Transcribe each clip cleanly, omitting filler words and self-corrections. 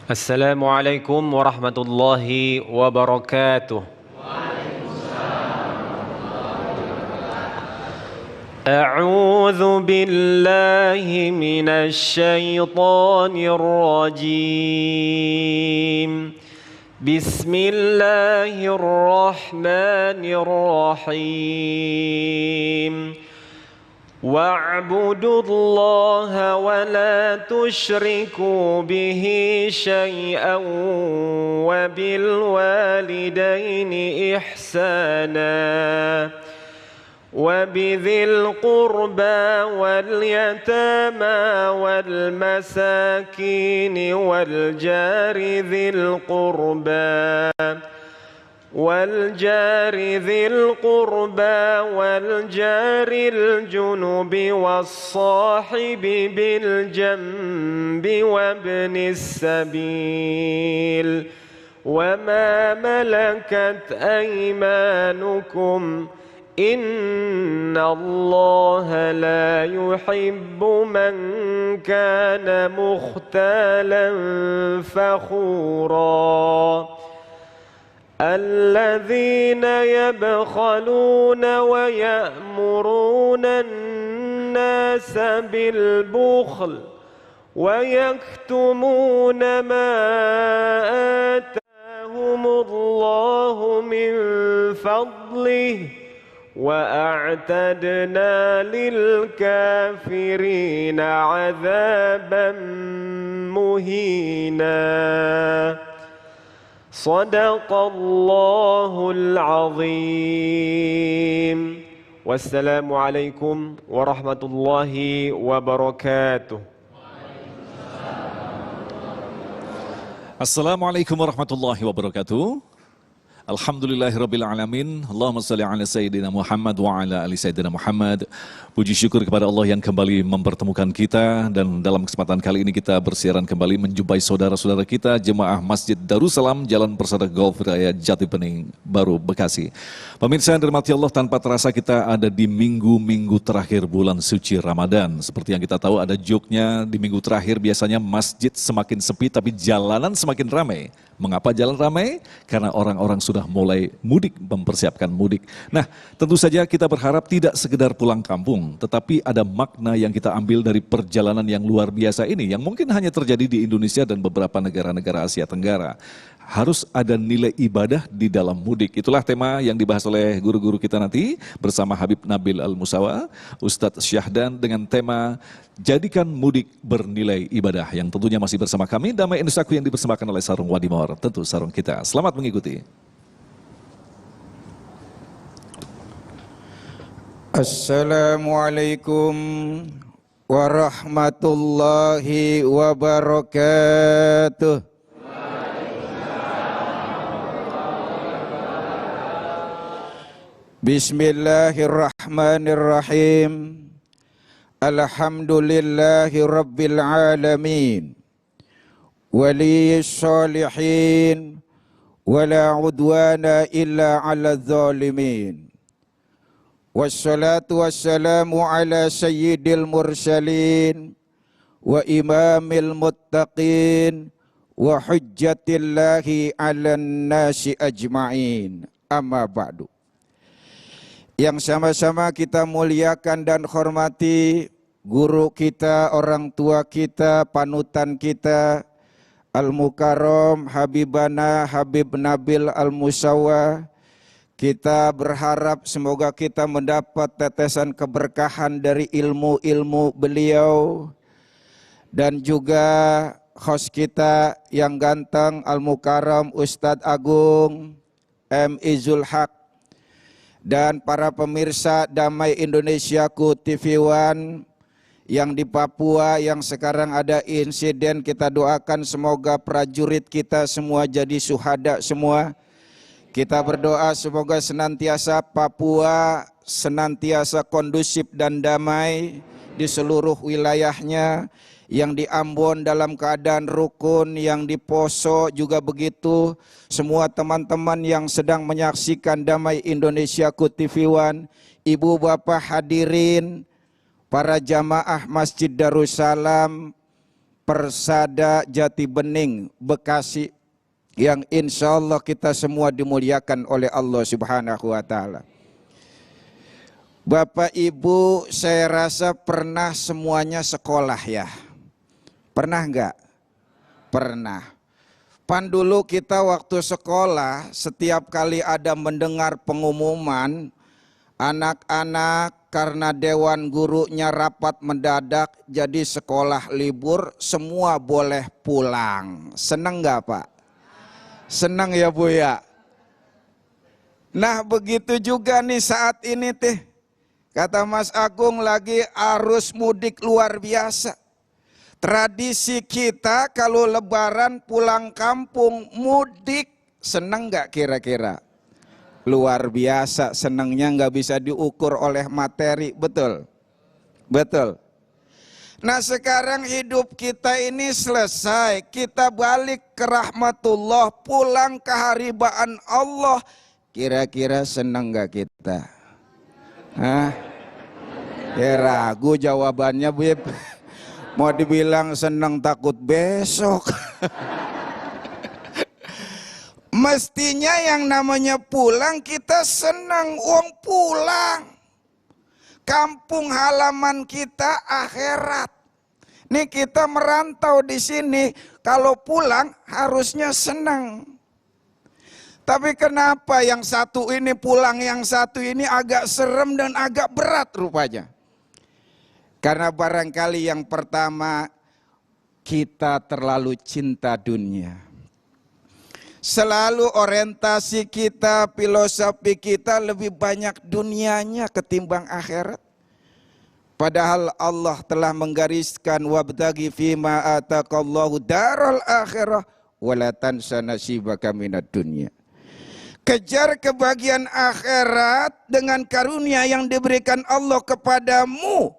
Assalamualaikum warahmatullahi wabarakatuh. أعوذ بالله من الشيطان الرجيم. بسم الله الرحمن الرحيم. واعبدوا الله ولا تشركوا به شيئا وبالوالدين إحسانا وبذي القربى واليتامى والمساكين والجار ذي القربى والجار الجنب والصاحب بالجنب وابن السبيل وما ملكت أيمانكم إن الله لا يحب من كان مختالا فخورا الذين يبخلون ويأمرون الناس بالبخل ويكتمون ما آتاهم الله من فضله وأعتدنا للكافرين عذابا مهينا صدق الله العظيم. والسلام عليكم ورحمة الله وبركاته. Assalamualaikum warahmatullahi wabarakatuh. Alhamdulillahirabbil alamin. Allahumma shalli ala sayyidina Muhammad wa ala ali sayyidina Muhammad. Puji syukur kepada Allah yang kembali mempertemukan kita, dan dalam kesempatan kali ini kita bersiaran kembali menjumpai saudara-saudara kita jemaah Masjid Darussalam Jalan Persada Golf Raya Jati Bening Baru Bekasi. Pemirsa yang dirahmati Allah, tanpa terasa kita ada di minggu-minggu terakhir bulan suci Ramadan. Seperti yang kita tahu, ada joknya di minggu terakhir biasanya masjid semakin sepi tapi jalanan semakin ramai. Mengapa jalan ramai? Karena orang-orang sudah mulai mudik, mempersiapkan mudik. Nah, tentu saja kita berharap tidak sekedar pulang kampung, tetapi ada makna yang kita ambil dari perjalanan yang luar biasa ini, yang mungkin hanya terjadi di Indonesia dan beberapa negara-negara Asia Tenggara. Harus ada nilai ibadah di dalam mudik. Itulah tema yang dibahas oleh guru-guru kita nanti bersama Habib Nabil Al-Musawa, Ustadz Syahdan, dengan tema Jadikan Mudik Bernilai Ibadah, yang tentunya masih bersama kami Damai Indusaku yang dipersembahkan oleh Sarung Wadimor. Tentu sarung kita. Selamat mengikuti. Assalamualaikum warahmatullahi wabarakatuh. Bismillahirrahmanirrahim. Alhamdulillahi rabbil alamin. Waliyis salihin. Wala udwana illa ala zalimin. Wassalatu wassalamu ala sayyidil mursalin. Wa imamil muttaqin. Wa hujjatillahi ala nasi ajma'in. Amma ba'du. Yang sama-sama kita muliakan dan hormati guru kita, orang tua kita, panutan kita, Al-Mukarram Habibana Habib Nabil Al-Musawa. Kita berharap semoga kita mendapat tetesan keberkahan dari ilmu-ilmu beliau, dan juga host kita yang ganteng Al-Mukarram Ustadz Agung M. Izul Haq, dan para pemirsa Damai Indonesiaku TV One yang di Papua yang sekarang ada insiden. Kita doakan semoga prajurit kita semua jadi syuhada semua. Kita berdoa semoga senantiasa Papua senantiasa kondusif dan damai di seluruh wilayahnya. Yang di Ambon dalam keadaan rukun, yang di Poso juga begitu. Semua teman-teman yang sedang menyaksikan Damai Indonesiaku TV One, ibu bapak hadirin, para jamaah Masjid Darussalam, Persada Jati Bening, Bekasi, yang insya Allah kita semua dimuliakan oleh Allah Subhanahu wa Ta'ala. Bapak Ibu, saya rasa pernah semuanya sekolah ya. Pernah enggak? Pernah. Pan dulu kita waktu sekolah, setiap kali ada mendengar pengumuman, anak-anak karena dewan gurunya rapat mendadak, jadi sekolah libur, semua boleh pulang. Seneng enggak Pak? Seneng ya Bu ya? Nah begitu juga nih saat ini teh. Kata Mas Agung lagi arus mudik luar biasa. Tradisi kita kalau lebaran pulang kampung mudik, seneng nggak kira-kira? Luar biasa senengnya, nggak bisa diukur oleh materi, betul? Betul. Nah sekarang hidup kita ini selesai, kita balik ke rahmatullah, pulang ke haribaan Allah. Kira-kira seneng nggak kita? Hah? Ya ragu jawabannya Bib. Mau dibilang seneng takut besok. Mestinya yang namanya pulang kita senang, uang pulang. Kampung halaman kita akhirat. Nih kita merantau di sini, kalau pulang harusnya senang. Tapi kenapa yang satu ini pulang, yang satu ini agak serem dan agak berat rupanya? Karena barangkali yang pertama, kita terlalu cinta dunia. Selalu orientasi kita, filosofi kita lebih banyak dunianya ketimbang akhirat. Padahal Allah telah menggariskan wabtaghi fima ataqallahu daral akhirah wala tansa nasibaka minad dunya. Kejar kebahagiaan akhirat dengan karunia yang diberikan Allah kepadamu,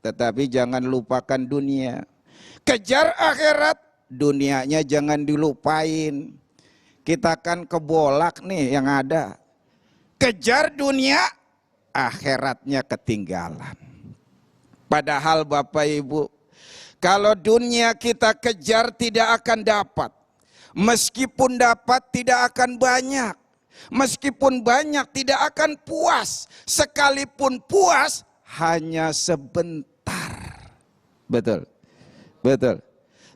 tetapi jangan lupakan dunia. Kejar akhirat, dunianya jangan dilupain. Kita kan kebolak nih yang ada. Kejar dunia, akhiratnya ketinggalan. Padahal Bapak Ibu, kalau dunia kita kejar tidak akan dapat. Meskipun dapat tidak akan banyak. Meskipun banyak tidak akan puas. Sekalipun puas hanya sebentar. Betul. Betul.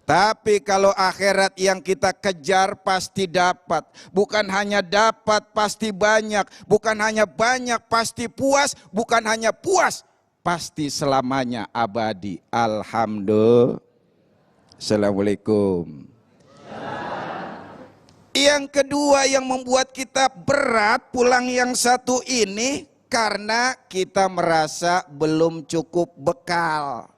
Tapi kalau akhirat yang kita kejar pasti dapat. Bukan hanya dapat pasti banyak. Bukan hanya banyak pasti puas. Bukan hanya puas pasti selamanya abadi. Alhamdulillah. Assalamualaikum. Yang kedua yang membuat kita berat pulang yang satu ini, karena kita merasa belum cukup bekal.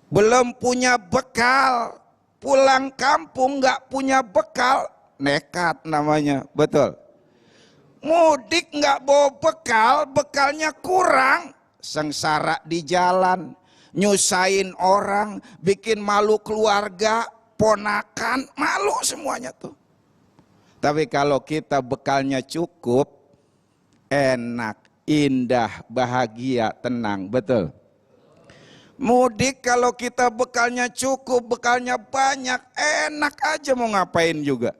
Belum punya bekal, pulang kampung nggak punya bekal, nekat namanya, betul. Mudik nggak bawa bekal, bekalnya kurang, sengsara di jalan, nyusahin orang, bikin malu keluarga, ponakan, malu semuanya tuh. Tapi kalau kita bekalnya cukup, enak, indah, bahagia, tenang, betul. Mudik kalau kita bekalnya cukup, bekalnya banyak, enak aja mau ngapain juga.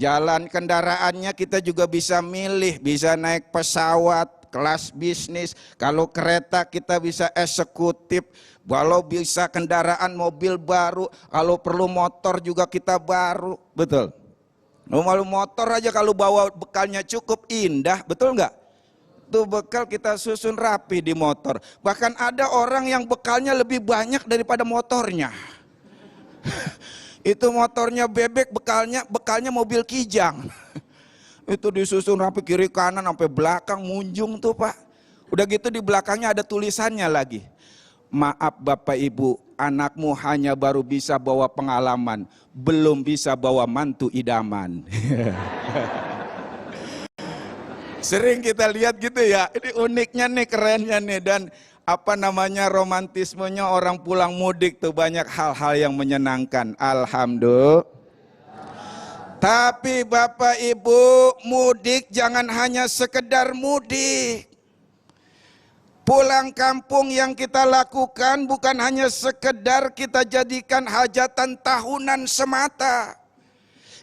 Jalan kendaraannya kita juga bisa milih, bisa naik pesawat, kelas bisnis. Kalau kereta kita bisa eksekutif, kalau bisa kendaraan mobil baru, kalau perlu motor juga kita baru, betul. Kalau motor aja kalau bawa bekalnya cukup, indah, betul nggak? Itu bekal kita susun rapi di motor. Bahkan ada orang yang bekalnya lebih banyak daripada motornya. Itu motornya bebek, bekalnya mobil kijang. Itu disusun rapi kiri kanan sampai belakang munjung tuh Pak. Udah gitu di belakangnya ada tulisannya lagi. Maaf Bapak Ibu, anakmu hanya baru bisa bawa pengalaman, belum bisa bawa mantu idaman. Sering kita lihat gitu ya, ini uniknya nih, kerennya nih, dan apa namanya romantismenya orang pulang mudik tuh banyak hal-hal yang menyenangkan. Alhamdulillah. Tapi Bapak Ibu, mudik jangan hanya sekedar mudik. Pulang kampung yang kita lakukan bukan hanya sekedar kita jadikan hajatan tahunan semata.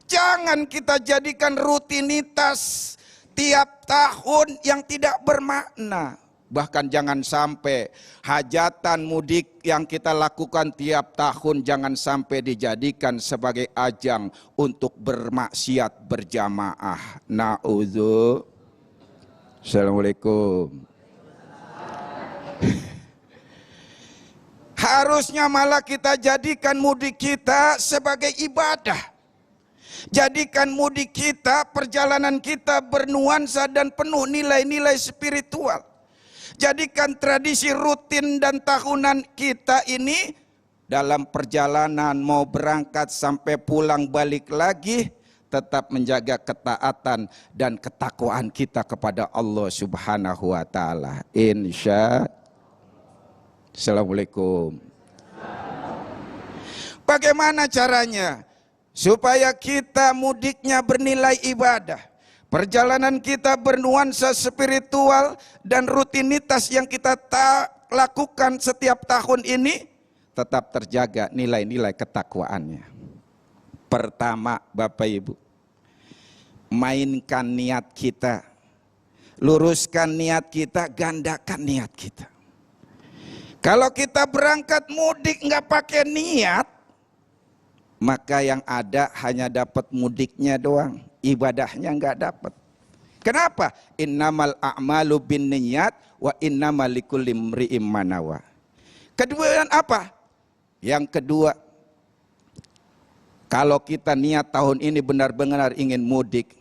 Jangan kita jadikan rutinitas tiap tahun yang tidak bermakna. Bahkan jangan sampai hajatan mudik yang kita lakukan tiap tahun jangan sampai dijadikan sebagai ajang untuk bermaksiat berjamaah. Na'udzu. Assalamualaikum. Harusnya malah kita jadikan mudik kita sebagai ibadah. Jadikan mudik kita, perjalanan kita bernuansa dan penuh nilai-nilai spiritual. Jadikan tradisi rutin dan tahunan kita ini dalam perjalanan mau berangkat sampai pulang balik lagi tetap menjaga ketaatan dan ketakwaan kita kepada Allah Subhanahu wa taala. Assalamualaikum. Bagaimana caranya? Supaya kita mudiknya bernilai ibadah. Perjalanan kita bernuansa spiritual dan rutinitas yang kita lakukan setiap tahun ini tetap terjaga nilai-nilai ketakwaannya. Pertama, Bapak Ibu, mainkan niat kita. Luruskan niat kita, gandakan niat kita. Kalau kita berangkat mudik nggak pakai niat, maka yang ada hanya dapat mudiknya doang, ibadahnya nggak dapat. Kenapa? Innamal a'malu binniyat wa innamal likulli imri'im ma nawa. Kedua apa? Yang kedua, kalau kita niat tahun ini benar-benar ingin mudik,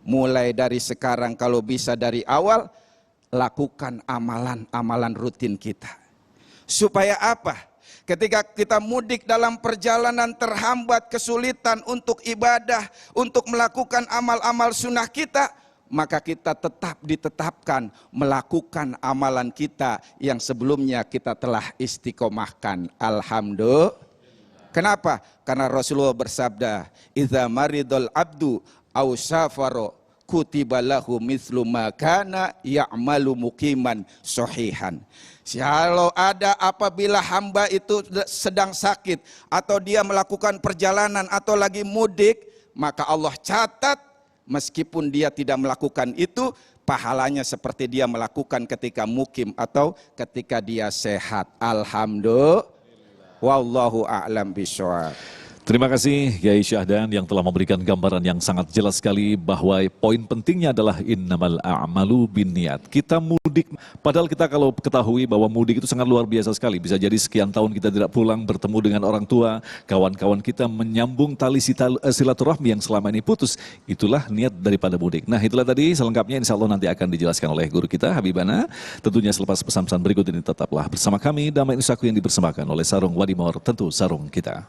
mulai dari sekarang kalau bisa dari awal, lakukan amalan-amalan rutin kita. Supaya apa? Ketika kita mudik dalam perjalanan terhambat kesulitan untuk ibadah, untuk melakukan amal-amal sunnah kita, maka kita tetap ditetapkan melakukan amalan kita yang sebelumnya kita telah istiqomahkan. Alhamdulillah. Kenapa? Karena Rasulullah bersabda, "Idza maridul abdu aw safaro kutiba lahu mithlu ma kana ya'malu muqiman sahihan." Kalau ada apabila hamba itu sedang sakit atau dia melakukan perjalanan atau lagi mudik, maka Allah catat meskipun dia tidak melakukan itu, pahalanya seperti dia melakukan ketika mukim atau ketika dia sehat. Alhamdulillah. Wallahu a'lam bishawab. Terima kasih Kiai Syahdan yang telah memberikan gambaran yang sangat jelas sekali bahwa poin pentingnya adalah innamal a'malu binniyat. Kita mudik, padahal kita kalau ketahui bahwa mudik itu sangat luar biasa sekali. Bisa jadi sekian tahun kita tidak pulang bertemu dengan orang tua, kawan-kawan kita menyambung tali silaturahmi yang selama ini putus. Itulah niat daripada mudik. Nah itulah tadi selengkapnya insya Allah nanti akan dijelaskan oleh guru kita Habibana. Tentunya selepas pesan-pesan berikut ini tetaplah bersama kami Damai Nusaku yang dipersembahkan oleh Sarung Wadimor, tentu sarung kita.